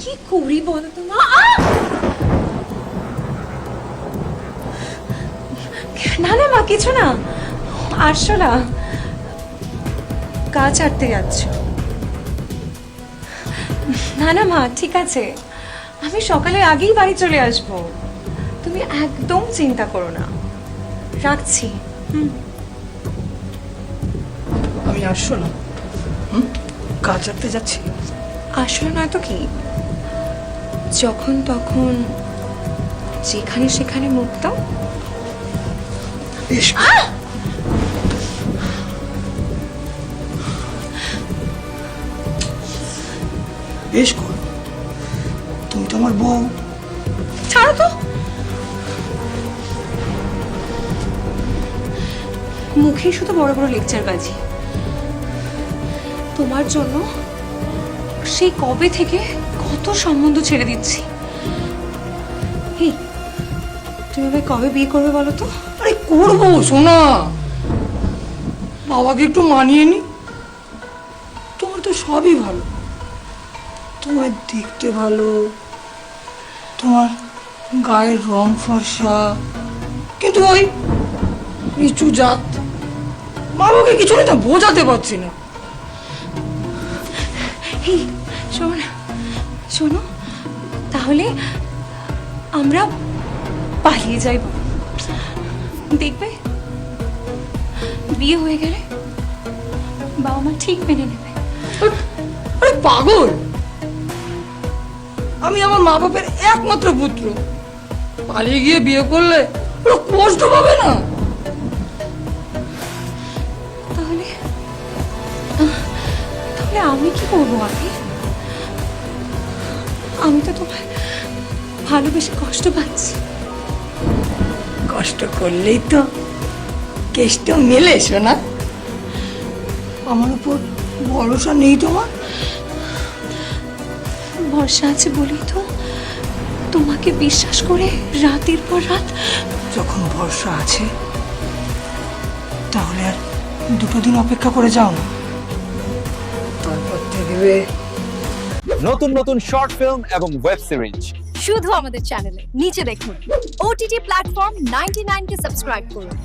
কি করি বলো তো মা? না না মা, কিছু না। আরশোলা, গাছ আটতে যাচ্ছ? না না মা, ঠিক আছে, আমি সকালের আগেই বাড়ি চলে আসবো। তুমি একদম চিন্তা করো না। রাখছি। আমি আসছো না, কাজ আটতে যাচ্ছি। আসলে নয় তো কি, যখন তখন যেখানে সেখানে মুখ দাও। বেশ বেশ কর, তুমি তো আমার বউ। ছাড়ো তো, মুখেই শুধু বড় বড় লেকচার বাজি। তোমার জন্য সেই কবে থেকে কত সম্বন্ধ ছেড়ে দিচ্ছি। এই, তুমি আবার কবে বিয়ে করবে বলো তো? আরে করবো সোনা, বাবাকে একটু মানিয়ে নি। তোমার তো সবই ভালো, তোমার দেখতে ভালো, তোমার গায়ের রং ফর্সা, কিন্তু ওই নিচু জাত। বাবাকে কিছু না বোঝাতে পারছি না। এই শোনো, তাহলে আমরা পালিয়ে যাইব, দেখবে বিয়ে হয়ে গেলে বাবা মা ঠিক মেনে নেবে। আরে পাগল, আমি আমার মা বাপের একমাত্র পুত্র, পালিয়ে গিয়ে বিয়ে করলে ওরা কষ্ট পাবে না? তাহলে তাহলে আমি কি করবো? আমি তো তোমায় ভালোবেসে কষ্ট পাচ্ছি। কষ্ট করলেই তো কেষ্ট মেলে শোনা। আমার উপর ভরসা নেই তোমার? ভরসা আছে বলেই তো তোমাকে বিশ্বাস করে রাতের পর রাত। যখন ভরসা আছে তাহলে আর দুটো দিন অপেক্ষা করে যাও না, তারপর দেখবে। নতুন নতুন শর্ট ফিল্ম এবং ওয়েব সিরিজ শুধু আমাদের চ্যানেলে নিচে দেখুন। OTT প্ল্যাটফর্ম 99 কে সাবস্ক্রাইব করুন।